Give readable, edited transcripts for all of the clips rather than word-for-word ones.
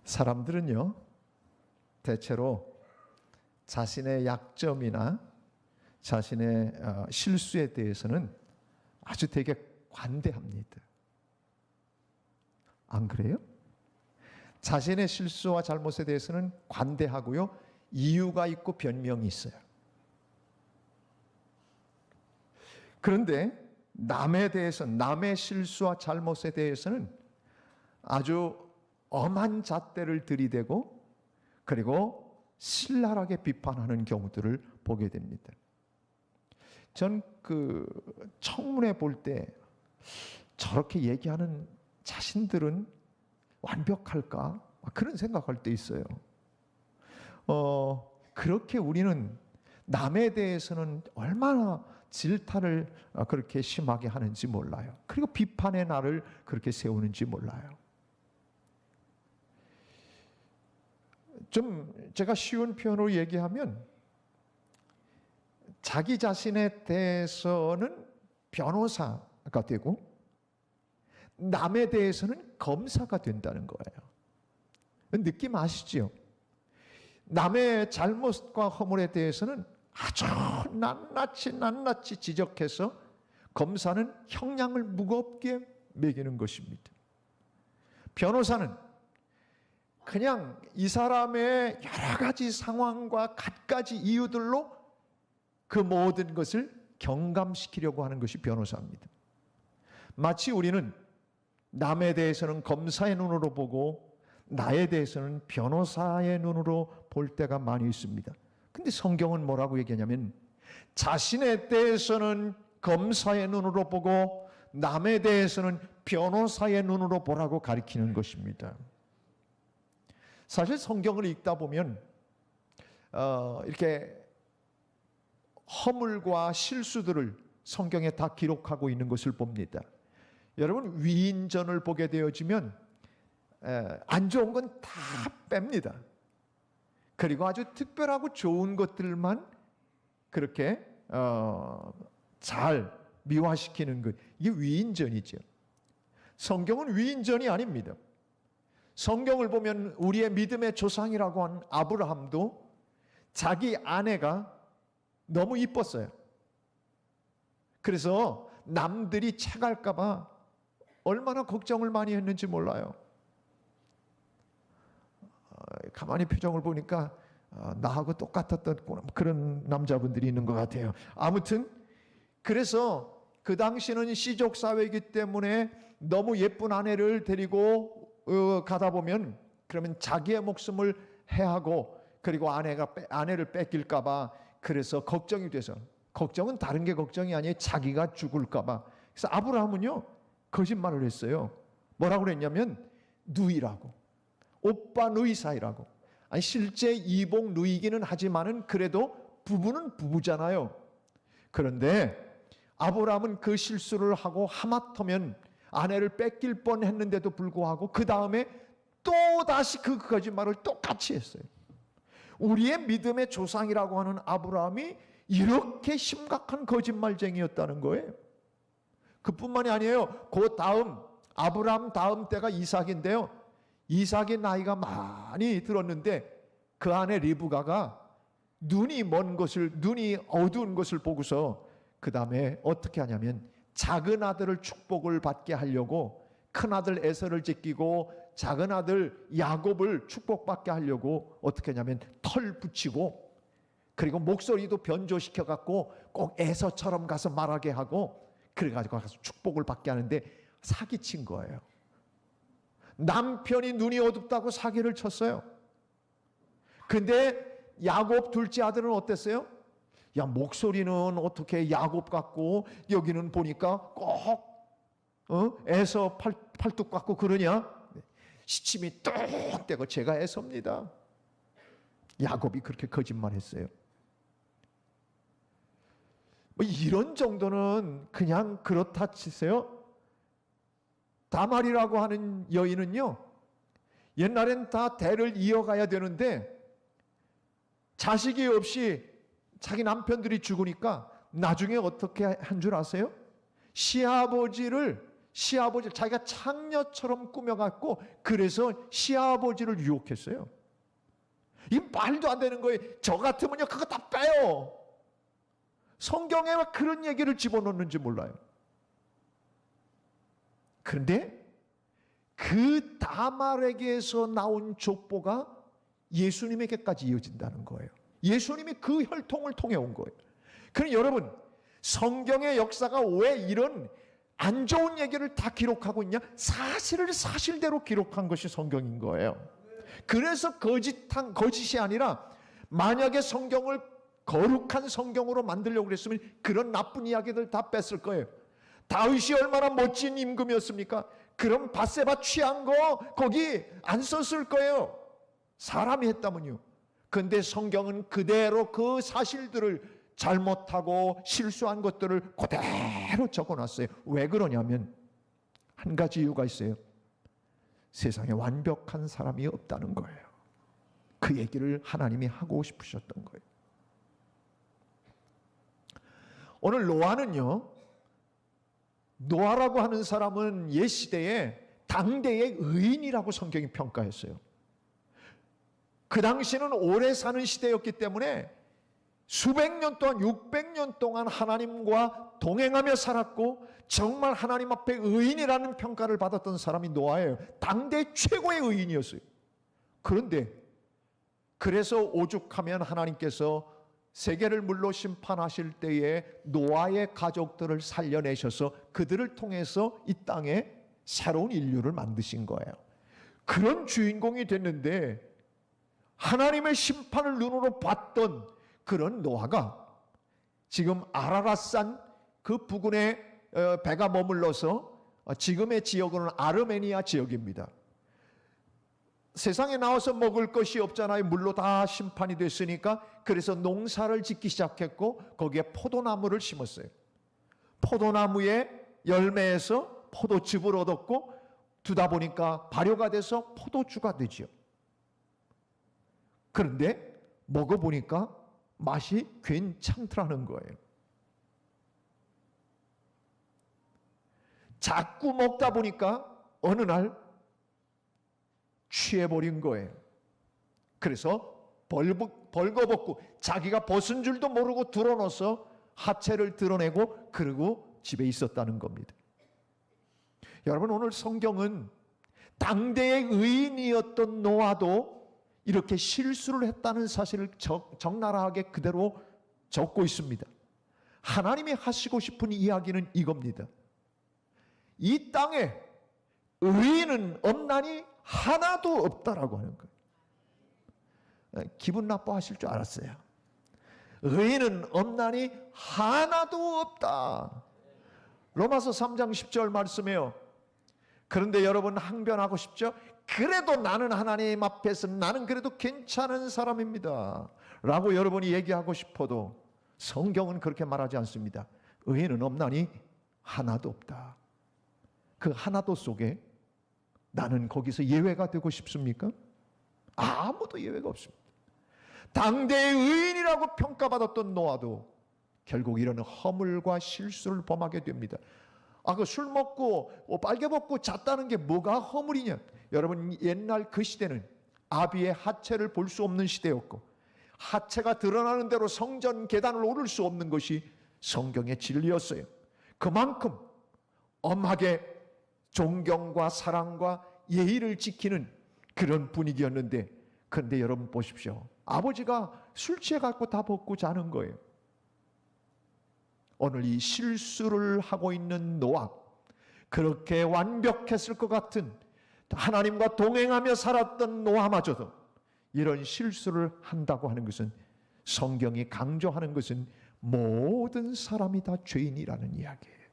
사람들은요, 대체로 자신의 약점이나 자신의 실수에 대해서는 아주 되게 관대합니다. 안 그래요? 자신의 실수와 잘못에 대해서는 관대하고요, 이유가 있고 변명이 있어요. 그런데 남에 대해서, 남의 실수와 잘못에 대해서는 아주 엄한 잣대를 들이대고 그리고 신랄하게 비판하는 경우들을 보게 됩니다. 전 그 청문회 볼 때 저렇게 얘기하는 자신들은 완벽할까? 그런 생각할 때 있어요. 그렇게 우리는 남에 대해서는 얼마나 질타를 그렇게 심하게 하는지 몰라요. 그리고 비판의 날을 그렇게 세우는지 몰라요. 좀 제가 쉬운 표현으로 얘기하면 자기 자신에 대해서는 변호사가 되고 남에 대해서는 검사가 된다는 거예요. 느낌 아시죠? 남의 잘못과 허물에 대해서는 아주 낱낱이 지적해서 검사는 형량을 무겁게 매기는 것입니다. 변호사는 그냥 이 사람의 여러 가지 상황과 갖가지 이유들로 그 모든 것을 경감시키려고 하는 것이 변호사입니다. 마치 우리는 남에 대해서는 검사의 눈으로 보고 나에 대해서는 변호사의 눈으로 볼 때가 많이 있습니다. 근데 성경은 뭐라고 얘기하냐면 자신에 대해서는 검사의 눈으로 보고 남에 대해서는 변호사의 눈으로 보라고 가리키는 것입니다. 사실 성경을 읽다 보면 이렇게 허물과 실수들을 성경에 다 기록하고 있는 것을 봅니다. 여러분, 위인전을 보게 되어지면 안 좋은 건 다 뺍니다. 그리고 아주 특별하고 좋은 것들만 그렇게 잘 미화시키는 것, 이게 위인전이죠. 성경은 위인전이 아닙니다. 성경을 보면 우리의 믿음의 조상이라고 한 아브라함도 자기 아내가 너무 이뻤어요. 그래서 남들이 채갈까 봐 얼마나 걱정을 많이 했는지 몰라요. 가만히 표정을 보니까 나하고 똑같았던 그런 남자분들이 있는 것 같아요. 아무튼 그래서 그 당시는 시족사회이기 때문에 너무 예쁜 아내를 데리고 가다 보면 그러면 자기의 목숨을 해하고 그리고 아내를 뺏길까 봐 그래서 걱정이 돼서, 걱정은 다른 게 걱정이 아니에요. 자기가 죽을까 봐. 그래서 아브라함은요 거짓말을 했어요. 뭐라고 그랬냐면 누이라고, 오빠 누이 사이라고. 아니 실제 이복 누이기는 하지만은 그래도 부부는 부부잖아요. 그런데 아브라함은 그 실수를 하고 하마터면 아내를 뺏길 뻔했는데도 불구하고 그 다음에 또 다시 그 거짓말을 똑같이 했어요. 우리의 믿음의 조상이라고 하는 아브라함이 이렇게 심각한 거짓말쟁이였다는 거예요. 그뿐만이 아니에요. 그 다음 아브라함 다음 때가 이삭인데요. 이삭의 나이가 많이 들었는데 그 아내 리브가가 눈이 어두운 것을 보고서 그 다음에 어떻게 하냐면 작은 아들을 축복을 받게 하려고 큰 아들 에서를 제끼고 작은 아들 야곱을 축복받게 하려고 어떻게 하냐면 털 붙이고 그리고 목소리도 변조시켜 갖고 꼭 에서처럼 가서 말하게 하고 그래가지고 가서 축복을 받게 하는데 사기친 거예요. 남편이 눈이 어둡다고 사기를 쳤어요. 근데 야곱 둘째 아들은 어땠어요? 야, 목소리는 어떻게 야곱 같고 여기는 보니까 꼭 에서 팔뚝 같고 그러냐? 시침이 뚝 떼고 제가 에서입니다. 야곱이 그렇게 거짓말했어요. 뭐 이런 정도는 그냥 그렇다 치세요. 다말이라고 하는 여인은요, 옛날엔 다 대를 이어가야 되는데 자식이 없이 자기 남편들이 죽으니까 나중에 어떻게 한 줄 아세요? 시아버지를 시아버지를 자기가 창녀처럼 꾸며갖고 그래서 시아버지를 유혹했어요. 이 말도 안 되는 거예요. 저 같으면요 그거 다 빼요. 성경에 왜 그런 얘기를 집어넣는지 몰라요. 그런데 그 다말에게서 나온 족보가 예수님에게까지 이어진다는 거예요. 예수님이 그 혈통을 통해 온 거예요. 그럼 여러분, 성경의 역사가 왜 이런 안 좋은 얘기를 다 기록하고 있냐? 사실을 사실대로 기록한 것이 성경인 거예요. 그래서 거짓이 아니라, 만약에 성경을 거룩한 성경으로 만들려고 그랬으면 그런 나쁜 이야기들 다 뺐을 거예요. 다윗이 얼마나 멋진 임금이었습니까? 그럼 밧세바 취한 거 거기 안 썼을 거예요. 사람이 했다면요. 근데 성경은 그대로 그 사실들을 잘못하고 실수한 것들을 그대로 적어놨어요. 왜 그러냐면 한 가지 이유가 있어요. 세상에 완벽한 사람이 없다는 거예요. 그 얘기를 하나님이 하고 싶으셨던 거예요. 오늘 노아는요, 노아라고 하는 사람은 옛 시대에 당대의 의인이라고 성경이 평가했어요. 그 당시는 오래 사는 시대였기 때문에 수백 년 동안, 600년 동안 하나님과 동행하며 살았고 정말 하나님 앞에 의인이라는 평가를 받았던 사람이 노아예요. 당대 최고의 의인이었어요. 그런데 그래서 오죽하면 하나님께서 세계를 물로 심판하실 때에 노아의 가족들을 살려내셔서 그들을 통해서 이 땅에 새로운 인류를 만드신 거예요. 그런 주인공이 됐는데 하나님의 심판을 눈으로 봤던 그런 노아가 지금 아라랏산 그 부근에 배가 머물러서 지금의 지역은 아르메니아 지역입니다. 세상에 나와서 먹을 것이 없잖아요. 물로 다 심판이 됐으니까. 그래서 농사를 짓기 시작했고 거기에 포도나무를 심었어요. 포도나무의 열매에서 포도즙을 얻었고 두다 보니까 발효가 돼서 포도주가 되죠. 그런데 먹어보니까 맛이 괜찮더라는 거예요. 자꾸 먹다 보니까 어느 날 취해버린 거예요. 그래서 벌거벗고 자기가 벗은 줄도 모르고 드러넣어서 하체를 드러내고 그러고 집에 있었다는 겁니다. 여러분, 오늘 성경은 당대의 의인이었던 노아도 이렇게 실수를 했다는 사실을 적나라하게 그대로 적고 있습니다. 하나님이 하시고 싶은 이야기는 이겁니다. 이 땅에 의인은 없나니 하나도 없다라고 하는 거예요. 기분 나빠하실 줄 알았어요. 의인은 없나니 하나도 없다. 로마서 3장 10절 말씀이에요. 그런데 여러분 항변하고 싶죠? 그래도 나는 하나님 앞에서 나는 그래도 괜찮은 사람입니다 라고 여러분이 얘기하고 싶어도 성경은 그렇게 말하지 않습니다. 의인은 없나니 하나도 없다. 그 하나도 속에 나는 거기서 예외가 되고 싶습니까? 아무도 예외가 없습니다. 당대의 의인이라고 평가받았던 노아도 결국 이런 허물과 실수를 범하게 됩니다. 그 술 먹고 빨개 벗고 잤다는 게 뭐가 허물이냐? 여러분, 옛날 그 시대는 아비의 하체를 볼 수 없는 시대였고 하체가 드러나는 대로 성전 계단을 오를 수 없는 것이 성경의 진리였어요. 그만큼 엄하게 존경과 사랑과 예의를 지키는 그런 분위기였는데, 그런데 여러분 보십시오. 아버지가 술 취해갖고 다 벗고 자는 거예요. 오늘 이 실수를 하고 있는 노아, 그렇게 완벽했을 것 같은 하나님과 동행하며 살았던 노아마저도 이런 실수를 한다고 하는 것은, 성경이 강조하는 것은 모든 사람이 다 죄인이라는 이야기예요.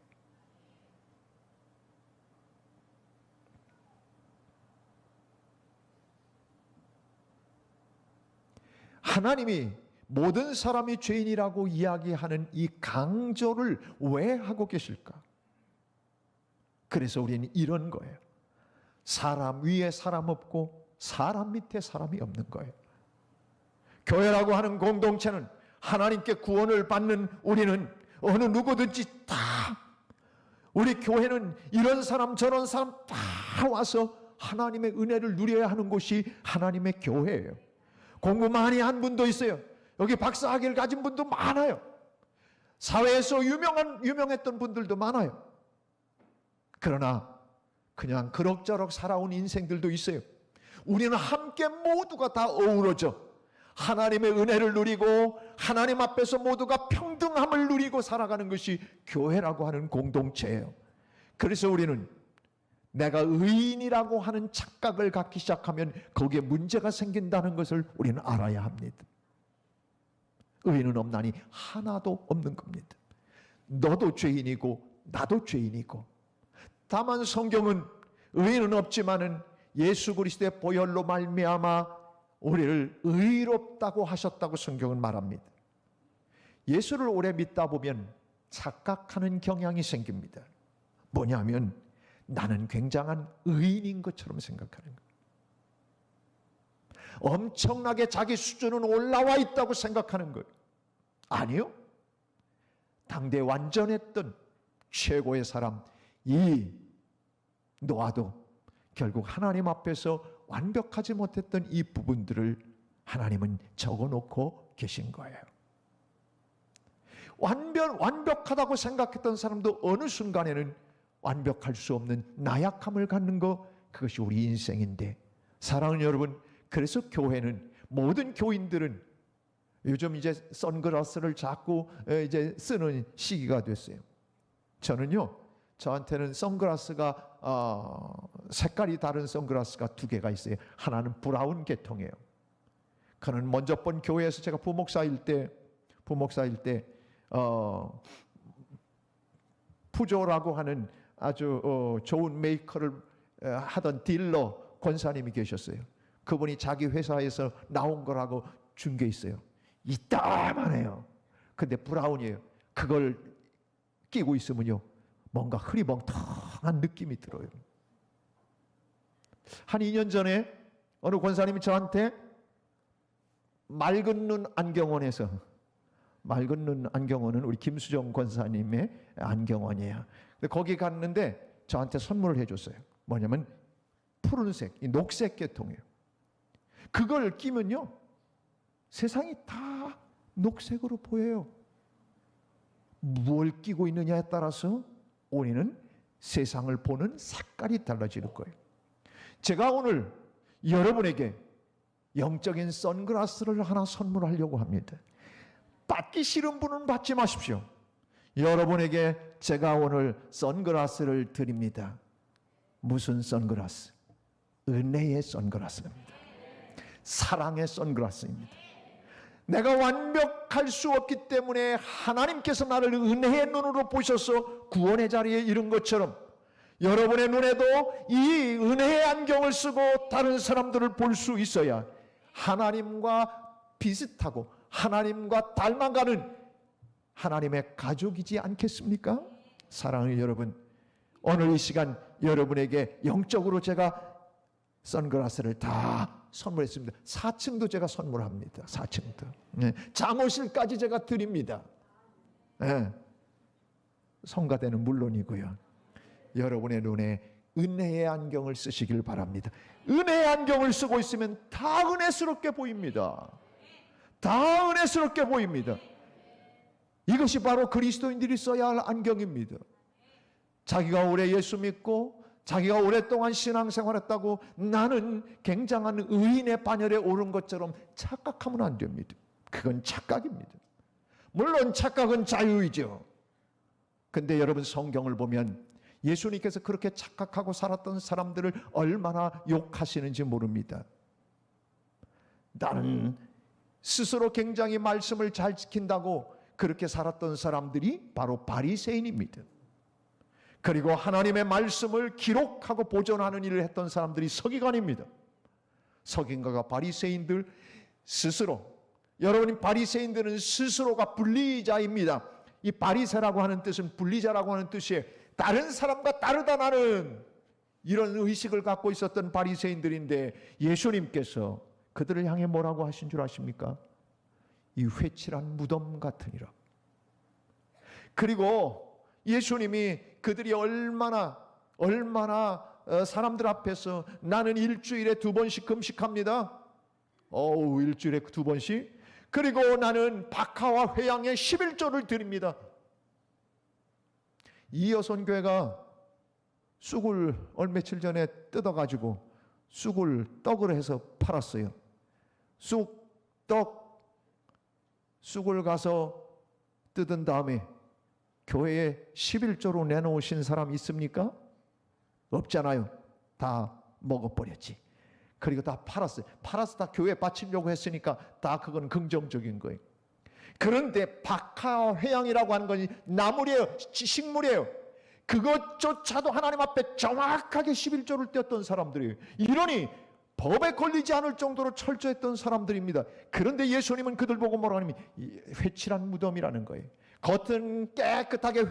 하나님이 모든 사람이 죄인이라고 이야기하는 이 강조를 왜 하고 계실까? 그래서 우리는 이런 거예요. 사람 위에 사람 없고 사람 밑에 사람이 없는 거예요. 교회라고 하는 공동체는 하나님께 구원을 받는 우리는 어느 누구든지 다 우리 교회는 이런 사람 저런 사람 다 와서 하나님의 은혜를 누려야 하는 곳이 하나님의 교회예요. 공부 많이 한 분도 있어요. 여기 박사학위를 가진 분도 많아요. 사회에서 유명했던 분들도 많아요. 그러나 그냥 그럭저럭 살아온 인생들도 있어요. 우리는 함께 모두가 다 어우러져 하나님의 은혜를 누리고 하나님 앞에서 모두가 평등함을 누리고 살아가는 것이 교회라고 하는 공동체예요. 그래서 우리는 내가 의인이라고 하는 착각을 갖기 시작하면 거기에 문제가 생긴다는 것을 우리는 알아야 합니다. 의인은 없나니 하나도 없는 겁니다. 너도 죄인이고 나도 죄인이고, 다만 성경은 의인은 없지만은 예수 그리스도의 보혈로 말미암아 우리를 의롭다고 하셨다고 성경은 말합니다. 예수를 오래 믿다 보면 착각하는 경향이 생깁니다. 뭐냐면 나는 굉장한 의인인 것처럼 생각하는 거예요. 엄청나게 자기 수준은 올라와 있다고 생각하는 거예요. 아니요. 당대 완전했던 최고의 사람 이 노아도 결국 하나님 앞에서 완벽하지 못했던 이 부분들을 하나님은 적어놓고 계신 거예요. 완벽하다고 생각했던 사람도 어느 순간에는 완벽할 수 없는 나약함을 갖는 거, 그것이 우리 인생인데, 사랑하는 여러분, 그래서 교회는, 모든 교인들은 요즘 이제 선글라스를 자꾸 이제 쓰는 시기가 됐어요. 저는요, 저한테는 선글라스가 색깔이 다른 선글라스가 두 개가 있어요. 하나는 브라운 계통이에요. 그는 먼저 본 교회에서 제가 부목사일 때 푸조라고 하는 아주 좋은 메이커를 하던 딜러 권사님이 계셨어요. 그분이 자기 회사에서 나온 거라고 준 게 있어요. 이따만해요. 근데 브라운이에요. 그걸 끼고 있으면요, 뭔가 흐리멍텅한 느낌이 들어요. 한 2년 전에 어느 권사님이 저한테 맑은 눈 안경원에서, 맑은 눈 안경원은 우리 김수정 권사님의 안경원이에요. 근데 거기 갔는데 저한테 선물을 해줬어요. 뭐냐면 푸른색, 이 녹색 계통이에요. 그걸 끼면요, 세상이 다 녹색으로 보여요. 뭘 끼고 있느냐에 따라서 우리는 세상을 보는 색깔이 달라지는 거예요. 제가 오늘 여러분에게 영적인 선글라스를 하나 선물하려고 합니다. 받기 싫은 분은 받지 마십시오. 여러분에게 제가 오늘 선글라스를 드립니다. 무슨 선글라스? 은혜의 선글라스입니다. 사랑의 선글라스입니다. 내가 완벽할 수 없기 때문에 하나님께서 나를 은혜의 눈으로 보셔서 구원의 자리에 이른 것처럼, 여러분의 눈에도 이 은혜의 안경을 쓰고 다른 사람들을 볼 수 있어야 하나님과 비슷하고 하나님과 닮아가는 하나님의 가족이지 않겠습니까? 사랑하는 여러분, 오늘 이 시간 여러분에게 영적으로 제가 선글라스를 다 선물했습니다. 4층도 제가 선물합니다. 4층도. 네. 잠옷실까지 제가 드립니다. 네. 성가대는 물론이고요. 여러분의 눈에 은혜의 안경을 쓰시길 바랍니다. 은혜의 안경을 쓰고 있으면 다 은혜스럽게 보입니다. 다 은혜스럽게 보입니다. 이것이 바로 그리스도인들이 써야 할 안경입니다. 자기가 오래 예수 믿고 자기가 오랫동안 신앙생활했다고 나는 굉장한 의인의 반열에 오른 것처럼 착각하면 안 됩니다. 그건 착각입니다. 물론 착각은 자유이죠. 근데 여러분, 성경을 보면 예수님께서 그렇게 착각하고 살았던 사람들을 얼마나 욕하시는지 모릅니다. 나는 스스로 굉장히 말씀을 잘 지킨다고 그렇게 살았던 사람들이 바로 바리새인입니다. 그리고 하나님의 말씀을 기록하고 보존하는 일을 했던 사람들이 서기관입니다. 서기관과 바리새인들 스스로, 여러분이 바리새인들은 스스로가 분리자입니다. 이 바리새라고 하는 뜻은 분리자라고 하는 뜻이에요. 다른 사람과 다르다 나는, 이런 의식을 갖고 있었던 바리새인들인데 예수님께서 그들을 향해 뭐라고 하신 줄 아십니까? 이 회칠한 무덤 같으니라. 그리고 예수님이 그들이 얼마나 사람들 앞에서 나는 일주일에 2번씩 금식합니다. 일주일에 2번씩. 그리고 나는 박하와 회양에 11조를 드립니다. 이여손교회가 쑥을 며칠 전에 뜯어가지고 떡을 해서 팔았어요. 쑥을 가서 뜯은 다음에 교회에 11조로 내놓으신 사람 있습니까? 없잖아요. 다 먹어버렸지. 그리고 다 팔았어요. 팔아서 다 교회에 바치려고 했으니까 다 그건 긍정적인 거예요. 그런데 박하 회양이라고 하는 것이 나물이에요. 식물이에요. 그것조차도 하나님 앞에 정확하게 11조를 떼었던 사람들이에요. 이러니 법에 걸리지 않을 정도로 철저했던 사람들입니다. 그런데 예수님은 그들 보고 뭐라고 하냐면 회칠한 무덤이라는 거예요. 겉은 깨끗하게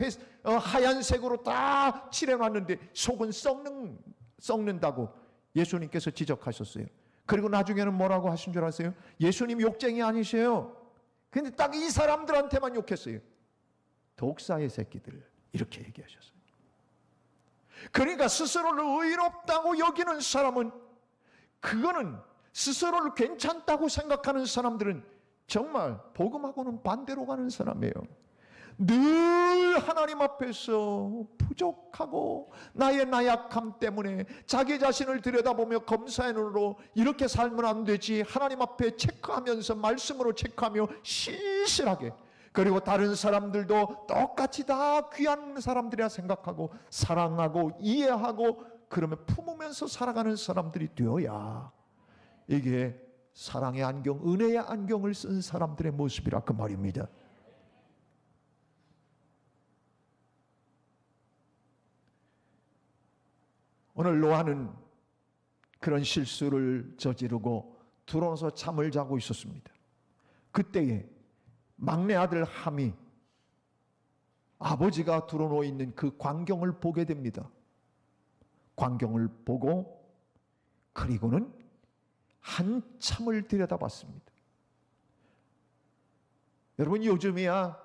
하얀색으로 다 칠해놨는데 속은 썩는다고 예수님께서 지적하셨어요. 그리고 나중에는 뭐라고 하신 줄 아세요? 예수님 욕쟁이 아니세요. 근데 딱 이 사람들한테만 욕했어요. 독사의 새끼들, 이렇게 얘기하셨어요. 그러니까 스스로를 의롭다고 여기는 사람은, 그거는 스스로를 괜찮다고 생각하는 사람들은 정말 복음하고는 반대로 가는 사람이에요. 늘 하나님 앞에서 부족하고 나의 나약함 때문에 자기 자신을 들여다보며 검사의 눈으로 이렇게 살면 안 되지, 하나님 앞에 체크하면서 말씀으로 체크하며 신실하게, 그리고 다른 사람들도 똑같이 다 귀한 사람들이라 생각하고 사랑하고 이해하고 그러면 품으면서 살아가는 사람들이 되어야 이게 사랑의 안경, 은혜의 안경을 쓴 사람들의 모습이라 그 말입니다. 오늘 노아는 그런 실수를 저지르고 들어와서 잠을 자고 있었습니다. 그때에 막내 아들 함이 아버지가 들어누워 있는 그 광경을 보게 됩니다. 광경을 보고 그리고는 한참을 들여다봤습니다. 여러분, 요즘이야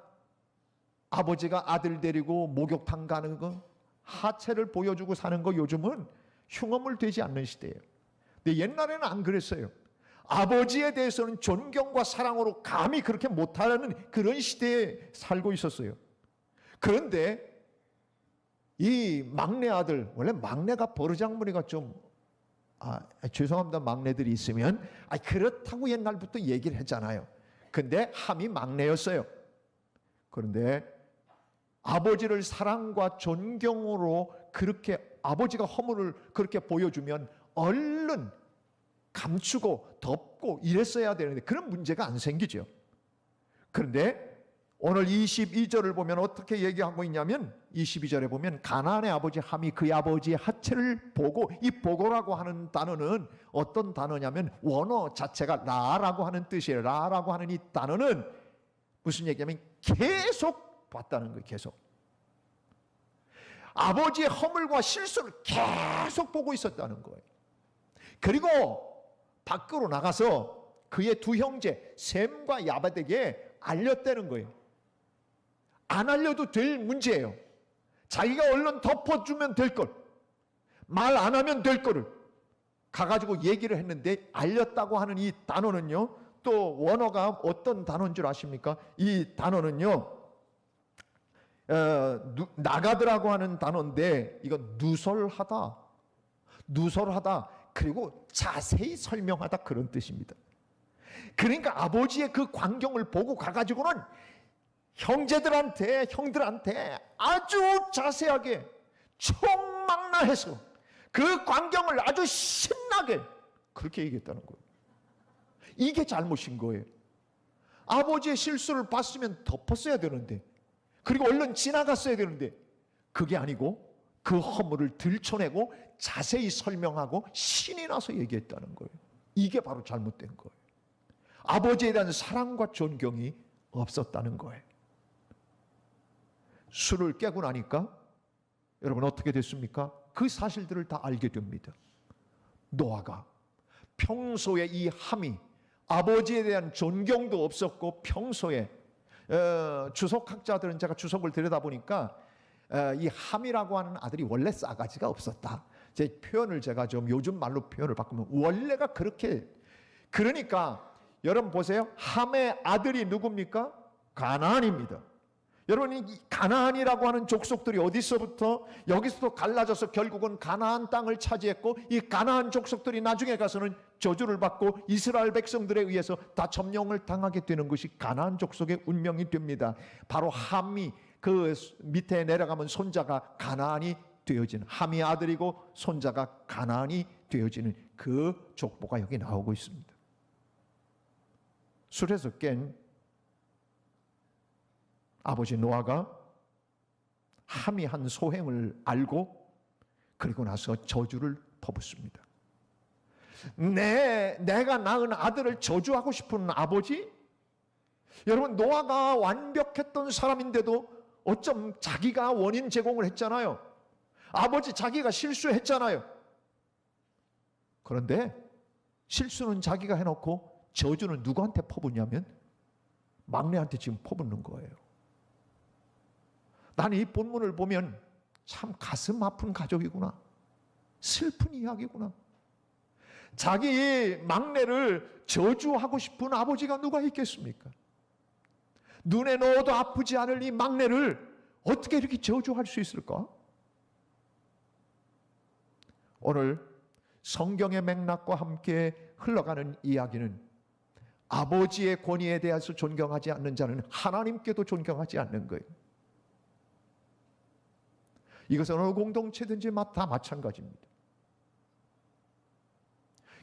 아버지가 아들 데리고 목욕탕 가는 거, 하체를 보여주고 사는 거 요즘은 흉어물 되지 않는 시대예요. 근데 옛날에는 안 그랬어요. 아버지에 대해서는 존경과 사랑으로 감히 그렇게 못하는 그런 시대에 살고 있었어요. 그런데 이 막내 아들, 원래 막내가 버르장머리가 좀 죄송합니다, 막내들이 있으면 그렇다고 옛날부터 얘기를 했잖아요. 근데 함이 막내였어요. 그런데 아버지를 사랑과 존경으로 그렇게 아버지가 허물을 그렇게 보여주면 얼른 감추고 덮고 이랬어야 되는데 그런 문제가 안 생기죠. 그런데 오늘 22절을 보면 어떻게 얘기하고 있냐면 22절에 보면 가나안의 아버지 함이 그의 아버지의 하체를 보고, 이 보고라고 하는 단어는 어떤 단어냐면 원어 자체가 라라고 하는 뜻이에요. 라라고 하는 이 단어는 무슨 얘기냐면 계속 봤다는 거예요. 계속 아버지의 허물과 실수를 계속 보고 있었다는 거예요. 그리고 밖으로 나가서 그의 두 형제 셈과 야벳에게 알렸다는 거예요. 안 알려도 될 문제예요. 자기가 얼른 덮어주면 될 걸, 말 안 하면 될 거를 가가지고 얘기를 했는데, 알렸다고 하는 이 단어는요, 또 원어가 어떤 단어인 줄 아십니까? 이 단어는요 나가드라고 하는 단어인데, 이건 누설하다, 그리고 자세히 설명하다, 그런 뜻입니다. 그러니까 아버지의 그 광경을 보고 가가지고는 형들한테 아주 자세하게 총망라해서 그 광경을 아주 신나게 그렇게 얘기했다는 거예요. 이게 잘못인 거예요. 아버지의 실수를 봤으면 덮었어야 되는데, 그리고 얼른 지나갔어야 되는데, 그게 아니고 그 허물을 들춰내고 자세히 설명하고 신이 나서 얘기했다는 거예요. 이게 바로 잘못된 거예요. 아버지에 대한 사랑과 존경이 없었다는 거예요. 술을 깨고 나니까 여러분 어떻게 됐습니까? 그 사실들을 다 알게 됩니다. 노아가 평소에 이 함이 아버지에 대한 존경도 없었고, 평소에 주석학자들은, 제가 주석을 들여다보니까 이 함이라고 하는 아들이 원래 싸가지가 없었다. 제 표현을 제가 좀 요즘 말로 표현을 바꾸면 원래가 그렇게, 그러니까 여러분 보세요. 함의 아들이 누굽니까? 가나안입니다. 여러분, 이 가나안이라고 하는 족속들이 어디서부터 여기서도 갈라져서 결국은 가나안 땅을 차지했고, 이 가나안 족속들이 나중에 가서는 저주를 받고 이스라엘 백성들에 의해서 다 점령을 당하게 되는 것이 가나안 족속의 운명이 됩니다. 바로 함이 그 밑에 내려가면 손자가 가나안이 되어지는, 함이 아들이고 손자가 가나안이 되어지는 그 족보가 여기 나오고 있습니다. 술에서 깬 아버지 노아가 함이 한 소행을 알고 그리고 나서 저주를 퍼붓습니다. 내가 낳은 아들을 저주하고 싶은 아버지? 여러분, 노아가 완벽했던 사람인데도 어쩜 자기가 원인 제공을 했잖아요. 아버지 자기가 실수했잖아요. 그런데 실수는 자기가 해놓고 저주는 누구한테 퍼붓냐면 막내한테 지금 퍼붓는 거예요. 나는 이 본문을 보면 참 가슴 아픈 가족이구나, 슬픈 이야기구나. 자기 막내를 저주하고 싶은 아버지가 누가 있겠습니까? 눈에 넣어도 아프지 않을 이 막내를 어떻게 이렇게 저주할 수 있을까? 오늘 성경의 맥락과 함께 흘러가는 이야기는 아버지의 권위에 대해서 존경하지 않는 자는 하나님께도 존경하지 않는 거예요. 이것은 어느 공동체든지 다 마찬가지입니다.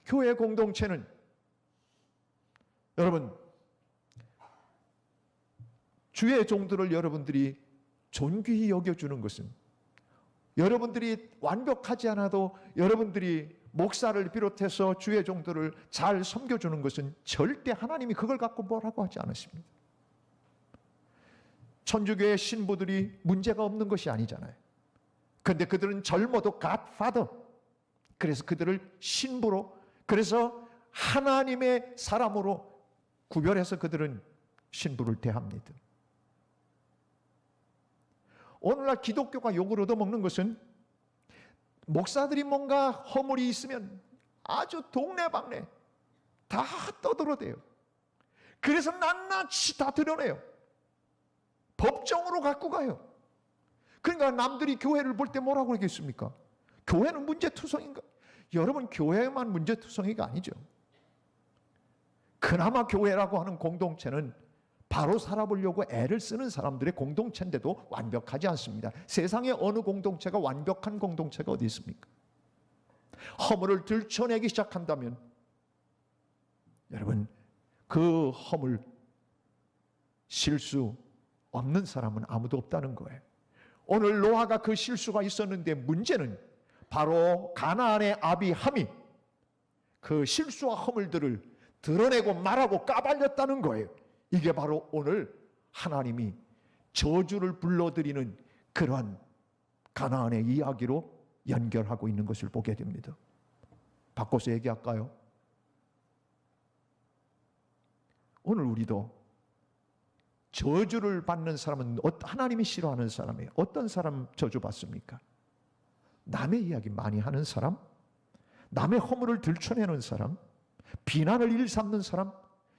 교회 공동체는 여러분, 주의 종들을 여러분들이 존귀히 여겨주는 것은, 여러분들이 완벽하지 않아도 여러분들이 목사를 비롯해서 주의 종들을 잘 섬겨주는 것은 절대 하나님이 그걸 갖고 뭐라고 하지 않으십니다. 천주교의 신부들이 문제가 없는 것이 아니잖아요. 그런데 그들은 젊어도 갓파더, 그래서 그들을 신부로, 그래서 하나님의 사람으로 구별해서 그들은 신부를 대합니다. 오늘날 기독교가 욕을 얻어먹는 것은 목사들이 뭔가 허물이 있으면 아주 동네방네 다 떠들어대요. 그래서 낱낱이 다 드러내요. 법정으로 갖고 가요. 그러니까 남들이 교회를 볼 때 뭐라고 그러겠습니까? 교회는 문제투성인가? 여러분, 교회만 문제투성이가 아니죠. 그나마 교회라고 하는 공동체는 바로 살아보려고 애를 쓰는 사람들의 공동체인데도 완벽하지 않습니다. 세상에 어느 공동체가 완벽한 공동체가 어디 있습니까? 허물을 들춰내기 시작한다면 여러분, 그 허물, 실수 없는 사람은 아무도 없다는 거예요. 오늘 노아가 그 실수가 있었는데 문제는 바로 가나안의 아비 함이 그 실수와 허물들을 드러내고 말하고 까발렸다는 거예요. 이게 바로 오늘 하나님이 저주를 불러들이는 그러한 가나안의 이야기로 연결하고 있는 것을 보게 됩니다. 바꿔서 얘기할까요? 오늘 우리도 저주를 받는 사람은 하나님이 싫어하는 사람이에요. 어떤 사람 저주받습니까? 남의 이야기 많이 하는 사람, 남의 허물을 들춰내는 사람, 비난을 일삼는 사람,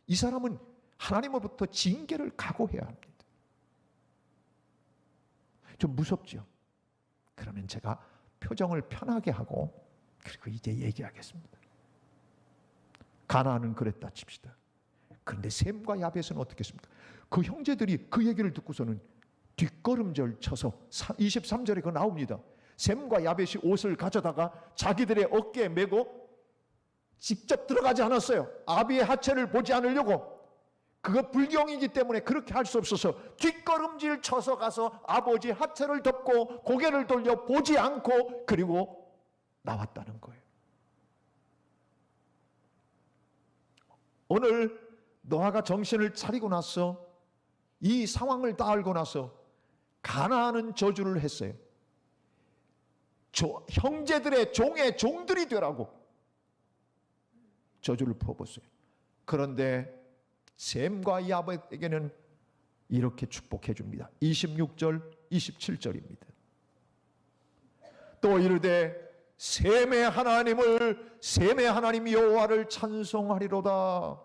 이 사람은 하나님으로부터 징계를 각오해야 합니다. 좀 무섭죠? 그러면 제가 표정을 편하게 하고 그리고 이제 얘기하겠습니다. 가나안은 그랬다 칩시다. 그런데 셈과 야벳은 어떻게 했습니까? 그 형제들이 그 얘기를 듣고서는 뒷걸음질 쳐서 23절에 그거 나옵니다. 셈과 야벳이 옷을 가져다가 자기들의 어깨에 메고 직접 들어가지 않았어요. 아비의 하체를 보지 않으려고. 그거 불경이기 때문에 그렇게 할 수 없어서 뒷걸음질 쳐서 가서 아버지 하체를 덮고 고개를 돌려 보지 않고 그리고 나왔다는 거예요. 오늘 노아가 정신을 차리고 나서 이 상황을 다 알고 나서 가나안은 저주를 했어요. 형제들의 종의 종들이 되라고 저주를 퍼붓어요. 그런데 셈과 야벳에게는 이렇게 축복해 줍니다. 26절, 27절입니다. 또 이르되 셈의 하나님 여호와를 찬송하리로다.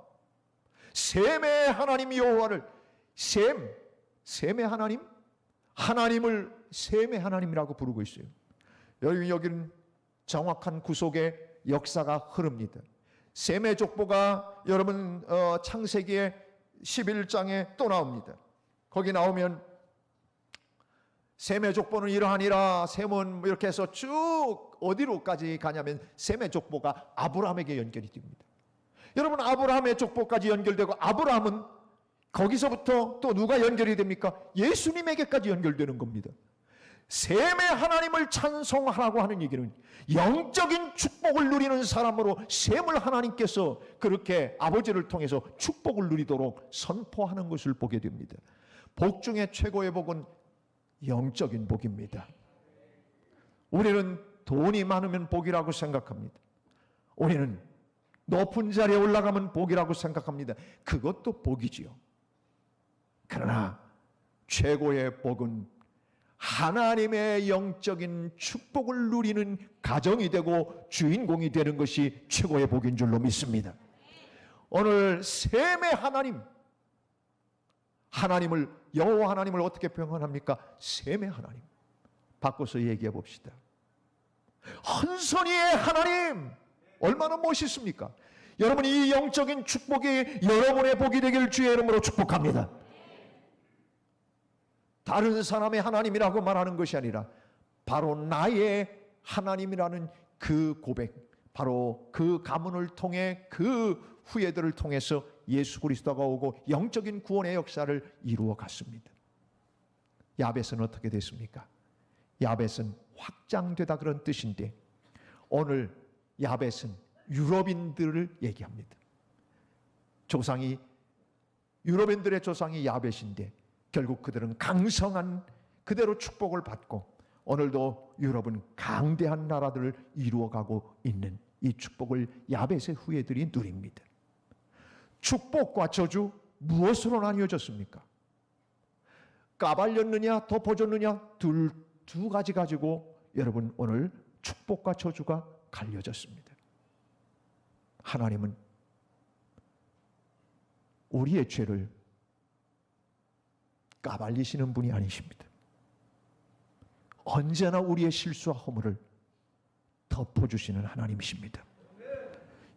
셈의 하나님 여호와를, 셈의 하나님을 셈의 하나님이라고 부르고 있어요. 여기는 정확한 구속의 역사가 흐릅니다. 셈의 족보가 여러분 창세기의 11장에 또 나옵니다. 거기 나오면 셈의 족보는 이러하니라. 셈은 이렇게 해서 쭉 어디로까지 가냐면 셈의 족보가 아브라함에게 연결이 됩니다. 여러분, 아브라함의 족보까지 연결되고, 아브라함은 거기서부터 또 누가 연결이 됩니까? 예수님에게까지 연결되는 겁니다. 셈의 하나님을 찬송하라고 하는 얘기는 영적인 축복을 누리는 사람으로 셈을 하나님께서 그렇게 아버지를 통해서 축복을 누리도록 선포하는 것을 보게 됩니다. 복 중에 최고의 복은 영적인 복입니다. 우리는 돈이 많으면 복이라고 생각합니다. 우리는 높은 자리에 올라가면 복이라고 생각합니다. 그것도 복이지요. 그러나 최고의 복은 하나님의 영적인 축복을 누리는 가정이 되고 주인공이 되는 것이 최고의 복인 줄로 믿습니다. 오늘 셈의 하나님을, 여호와 하나님을 어떻게 표현합니까? 셈의 하나님. 바꿔서 얘기해 봅시다. 헌선이의 하나님, 얼마나 멋있습니까? 여러분, 이 영적인 축복이 여러분의 복이 되길 주의 이름으로 축복합니다. 다른 사람의 하나님이라고 말하는 것이 아니라 바로 나의 하나님이라는 그 고백, 바로 그 가문을 통해, 그 후예들을 통해서 예수 그리스도가 오고 영적인 구원의 역사를 이루어 갔습니다. 야벳은 어떻게 됐습니까? 야벳은 확장되다 그런 뜻인데, 오늘 야벳은 유럽인들을 얘기합니다. 유럽인들의 조상이 야벳인데 결국 그들은 강성한 그대로 축복을 받고 오늘도 유럽은 강대한 나라들을 이루어가고 있는 이 축복을 야벳의 후예들이 누립니다. 축복과 저주 무엇으로 나뉘어졌습니까? 까발렸느냐 덮어줬느냐 두 가지 가지고 여러분 오늘 축복과 저주가 갈려졌습니다. 하나님은 우리의 죄를 까발리시는 분이 아니십니다. 언제나 우리의 실수와 허물을 덮어주시는 하나님이십니다.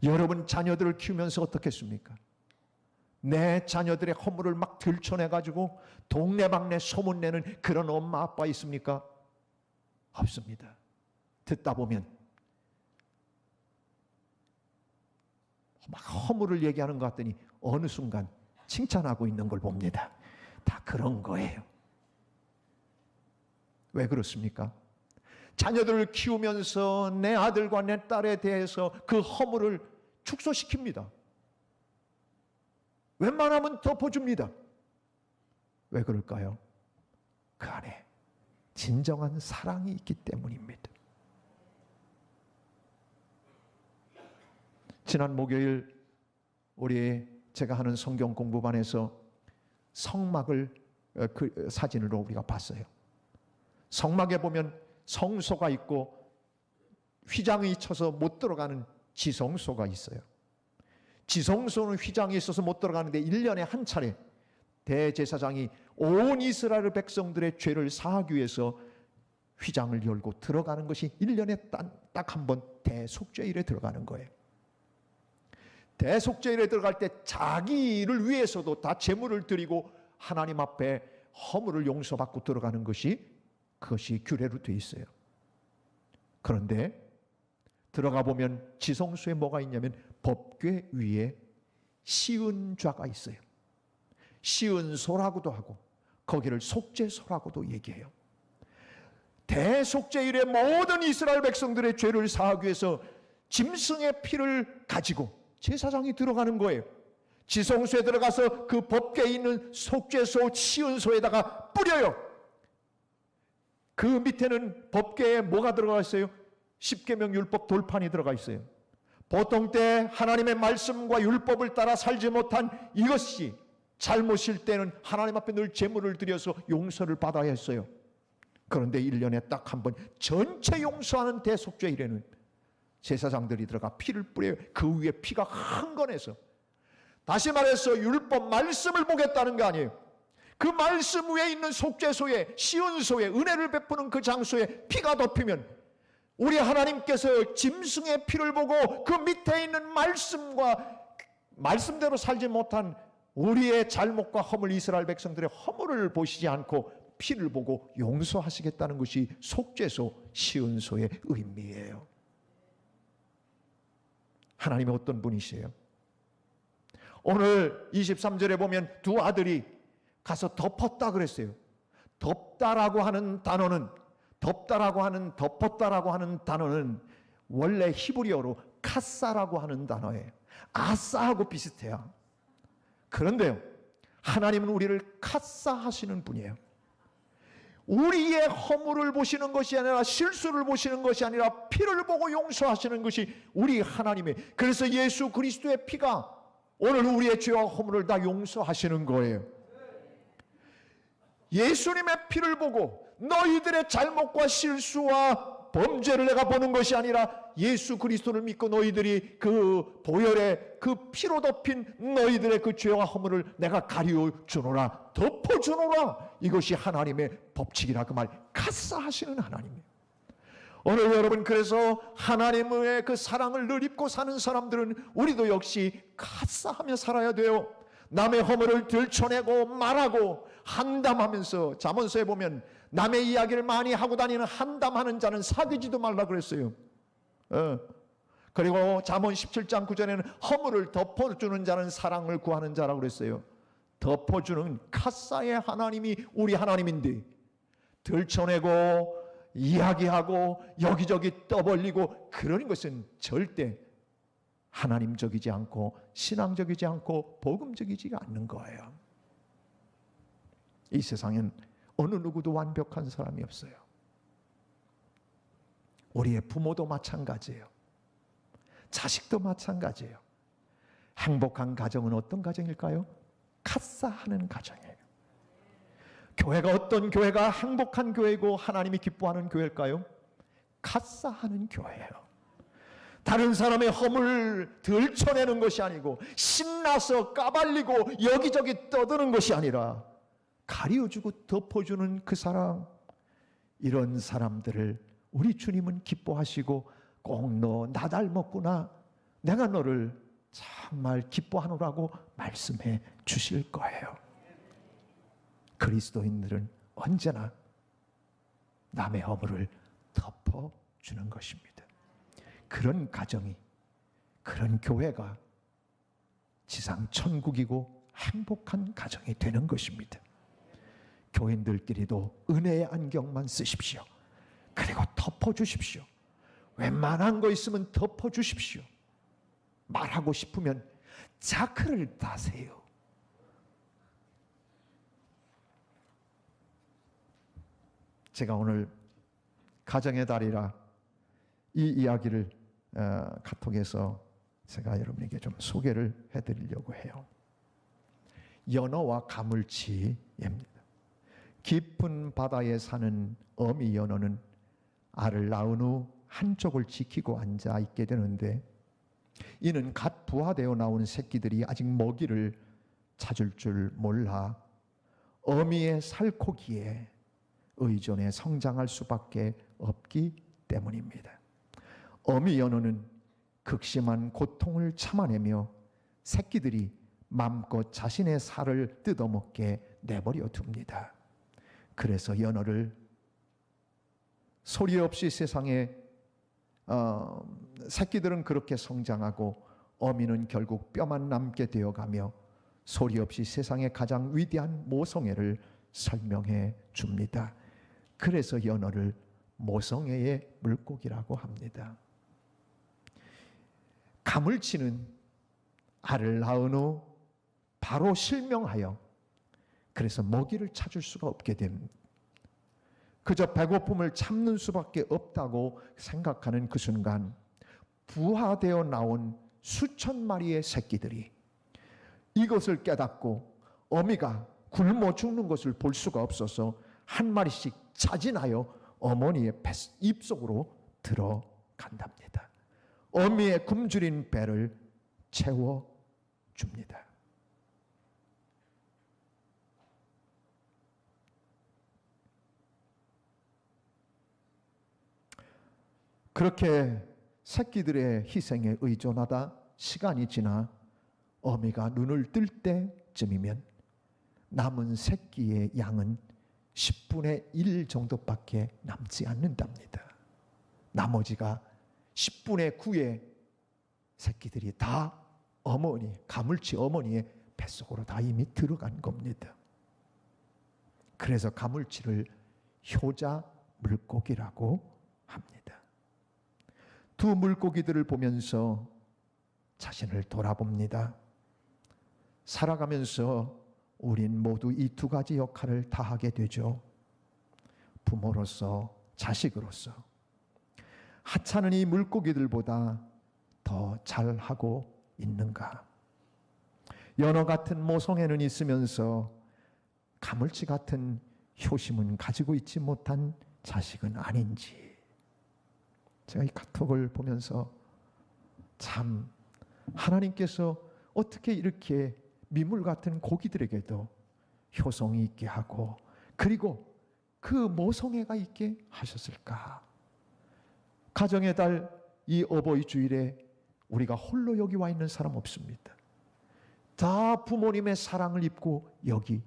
여러분 자녀들을 키우면서 어떻겠습니까? 내 자녀들의 허물을 막 들춰내가지고 동네방네 소문내는 그런 엄마 아빠 있습니까? 없습니다. 듣다 보면 막 허물을 얘기하는 것 같더니 어느 순간 칭찬하고 있는 걸 봅니다. 다 그런 거예요. 왜 그렇습니까? 자녀들을 키우면서 내 아들과 내 딸에 대해서 그 허물을 축소시킵니다. 웬만하면 덮어줍니다. 왜 그럴까요? 그 안에 진정한 사랑이 있기 때문입니다. 지난 목요일 제가 하는 성경 공부반에서 성막을 그 사진으로 우리가 봤어요. 성막에 보면 성소가 있고 휘장이 쳐서 못 들어가는 지성소가 있어요. 지성소는 휘장이 있어서 못 들어가는데 1년에 한 차례 대제사장이 온 이스라엘 백성들의 죄를 사하기 위해서 휘장을 열고 들어가는 것이 1년에 딱 한 번 대속죄일에 들어가는 거예요. 대속죄일에 들어갈 때 자기를 위해서도 다 제물을 드리고 하나님 앞에 허물을 용서받고 들어가는 그것이 규례로 되어 있어요. 그런데 들어가 보면 지성소에 뭐가 있냐면 법궤 위에 시은좌가 있어요. 시은소라고도 하고 거기를 속죄소라고도 얘기해요. 대속죄일에 모든 이스라엘 백성들의 죄를 사하기 위해서 짐승의 피를 가지고 제사장이 들어가는 거예요. 지성소에 들어가서 그 법궤에 있는 속죄소 시은소에다가 뿌려요. 그 밑에는 법궤에 뭐가 들어가 있어요? 십계명 율법 돌판이 들어가 있어요. 보통 때 하나님의 말씀과 율법을 따라 살지 못한 이것이 잘못일 때는 하나님 앞에 늘 제물을 드려서 용서를 받아야 했어요. 그런데 1년에 딱 한 번 전체 용서하는 대속죄일에는 제사장들이 들어가 피를 뿌려요. 그 위에 피가 흥건해서, 다시 말해서 율법 말씀을 보겠다는 거 아니에요. 그 말씀 위에 있는 속죄소에, 시온소에, 은혜를 베푸는 그 장소에 피가 덮이면 우리 하나님께서 짐승의 피를 보고 그 밑에 있는 말씀과 말씀대로 살지 못한 우리의 잘못과 허물, 이스라엘 백성들의 허물을 보시지 않고 피를 보고 용서하시겠다는 것이 속죄소, 시온소의 의미예요. 하나님이 어떤 분이세요? 오늘 23절에 보면 두 아들이 가서 덮었다 그랬어요. 덮다라고 하는 단어는, 덮었다라고 하는 단어는 원래 히브리어로 카사라고 하는 단어예요. 아싸하고 비슷해요. 그런데요, 하나님은 우리를 카사하시는 분이에요. 우리의 허물을 보시는 것이 아니라, 실수를 보시는 것이 아니라 피를 보고 용서하시는 것이 우리 하나님의, 그래서 예수 그리스도의 피가 오늘 우리의 죄와 허물을 다 용서하시는 거예요. 예수님의 피를 보고 너희들의 잘못과 실수와 범죄를 내가 보는 것이 아니라 예수 그리스도를 믿고 너희들이 그 보혈에 그 피로 덮인 너희들의 그 죄와 허물을 내가 가리워 주노라, 덮어 주노라. 이것이 하나님의 법칙이라, 그 말 카사하시는 하나님이에요. 오늘 여러분, 그래서 하나님의 그 사랑을 늘 입고 사는 사람들은 우리도 역시 카사하며 살아야 돼요. 남의 허물을 들춰내고 말하고 한담하면서, 잠언서에 보면 남의 이야기를 많이 하고 다니는 한담하는 자는 사귀지도 말라 그랬어요. 그리고 잠언 17장 9절에는 허물을 덮어주는 자는 사랑을 구하는 자라고 그랬어요. 덮어주는 카사의 하나님이 우리 하나님인데, 들춰내고 이야기하고 여기저기 떠벌리고 그러는 것은 절대 하나님적이지 않고 신앙적이지 않고 복음적이지 않는 거예요. 이 세상엔 어느 누구도 완벽한 사람이 없어요. 우리의 부모도 마찬가지예요. 자식도 마찬가지예요. 행복한 가정은 어떤 가정일까요? 카사하는 가정이에요. 교회가 어떤 교회가 행복한 교회고 하나님이 기뻐하는 교회일까요? 카사하는 교회예요. 다른 사람의 허물을 들춰내는 것이 아니고 신나서 까발리고 여기저기 떠드는 것이 아니라 가리워주고 덮어주는 그 사랑, 이런 사람들을 우리 주님은 기뻐하시고 꼭 너 나 닮았구나, 내가 너를 정말 기뻐하노라고 말씀해 주실 거예요. 그리스도인들은 언제나 남의 허물을 덮어주는 것입니다. 그런 가정이, 그런 교회가 지상 천국이고 행복한 가정이 되는 것입니다. 교인들끼리도 은혜의 안경만 쓰십시오. 그리고 덮어주십시오. 웬만한 거 있으면 덮어주십시오. 말하고 싶으면 자크를 다세요. 제가 오늘 가정의 달이라 이 이야기를 카톡에서 제가 여러분에게 좀 소개를 해드리려고 해요. 연어와 가물치입니다. 깊은 바다에 사는 어미 연어는 알을 낳은 후 한쪽을 지키고 앉아 있게 되는데, 이는 갓 부화되어 나온 새끼들이 아직 먹이를 찾을 줄 몰라 어미의 살코기에 의존해 성장할 수밖에 없기 때문입니다. 어미 연어는 극심한 고통을 참아내며 새끼들이 마음껏 자신의 살을 뜯어먹게 내버려 둡니다. 그래서 연어를 소리 없이 세상에 새끼들은 그렇게 성장하고 어미는 결국 뼈만 남게 되어가며 소리 없이 세상의 가장 위대한 모성애를 설명해 줍니다. 그래서 연어를 모성애의 물고기라고 합니다. 가물치는 알을 낳은 후 바로 실명하여 그래서 먹이를 찾을 수가 없게 됩니다. 그저 배고픔을 참는 수밖에 없다고 생각하는 그 순간 부화되어 나온 수천 마리의 새끼들이 이것을 깨닫고 어미가 굶어 죽는 것을 볼 수가 없어서 한 마리씩 차진하여 어머니의 입속으로 들어간답니다. 어미의 굶주린 배를 채워줍니다. 그렇게 새끼들의 희생에 의존하다 시간이 지나 어미가 눈을 뜰 때쯤이면 남은 새끼의 양은 10분의 1 정도밖에 남지 않는답니다. 나머지가 10분의 9의 새끼들이 다 가물치 어머니의 뱃속으로 다 이미 들어간 겁니다. 그래서 가물치를 효자 물고기라고 합니다. 두 물고기들을 보면서 자신을 돌아봅니다. 살아가면서 우린 모두 이 두 가지 역할을 다 하게 되죠. 부모로서, 자식으로서. 하찮은 이 물고기들보다 더 잘하고 있는가? 연어 같은 모성애는 있으면서 가물치 같은 효심은 가지고 있지 못한 자식은 아닌지. 제가 이 카톡을 보면서 참 하나님께서 어떻게 이렇게 미물 같은 고기들에게도 효성이 있게 하고 그리고 그 모성애가 있게 하셨을까? 가정의 달 이 어버이 주일에 우리가 홀로 여기 와 있는 사람 없습니다. 다 부모님의 사랑을 입고 여기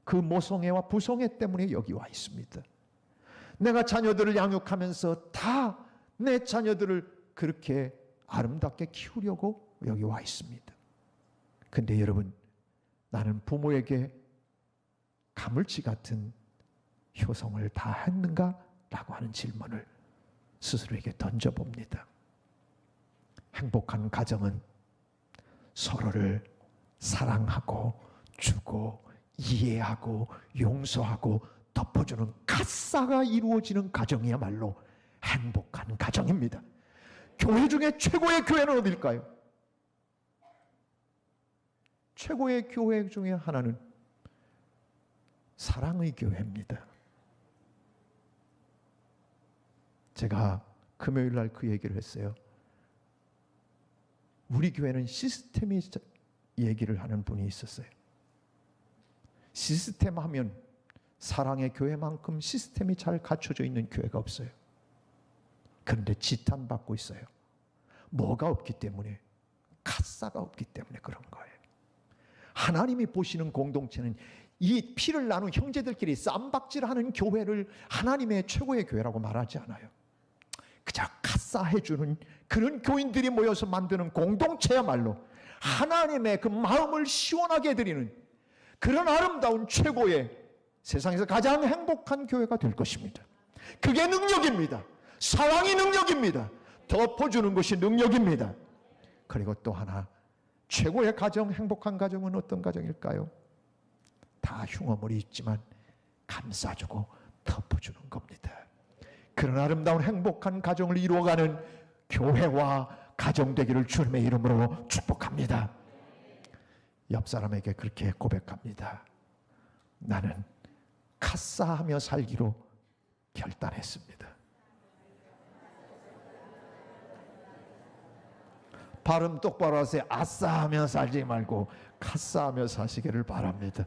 그 모성애와 부성애 때문에 여기 와 있습니다. 내가 자녀들을 양육하면서 다 내 자녀들을 그렇게 아름답게 키우려고 여기 와 있습니다. 근데 여러분, 나는 부모에게 가물치 같은 효성을 다 했는가? 라고 하는 질문을 스스로에게 던져봅니다. 행복한 가정은 서로를 사랑하고 주고 이해하고 용서하고 덮어주는 가사가 이루어지는 가정이야말로 행복한 가정입니다. 교회 중에 최고의 교회는 어딜까요? 최고의 교회 중에 하나는 사랑의 교회입니다. 제가 금요일 날 그 얘기를 했어요. 우리 교회는 시스템이 얘기를 하는 분이 있었어요. 시스템 하면 사랑의 교회만큼 시스템이 잘 갖춰져 있는 교회가 없어요. 그런데 지탄받고 있어요. 뭐가 없기 때문에? 가사가 없기 때문에 그런 거예요. 하나님이 보시는 공동체는 이 피를 나눈 형제들끼리 쌈박질하는 교회를 하나님의 최고의 교회라고 말하지 않아요. 그저 가사해주는 그런 교인들이 모여서 만드는 공동체야말로 하나님의 그 마음을 시원하게 해드리는 그런 아름다운 최고의 세상에서 가장 행복한 교회가 될 것입니다. 그게 능력입니다. 사랑이 능력입니다. 덮어주는 것이 능력입니다. 그리고 또 하나, 최고의 가정, 행복한 가정은 어떤 가정일까요? 다 흉어물이 있지만 감싸주고 덮어주는 겁니다. 그런 아름다운 행복한 가정을 이루어가는 교회와 가정 되기를 주님의 이름으로 축복합니다. 옆 사람에게 그렇게 고백합니다. 나는 카사하며 살기로 결단했습니다. 발음 똑바로 하세요. 아싸하며 살지 말고 카사하며 사시기를 바랍니다.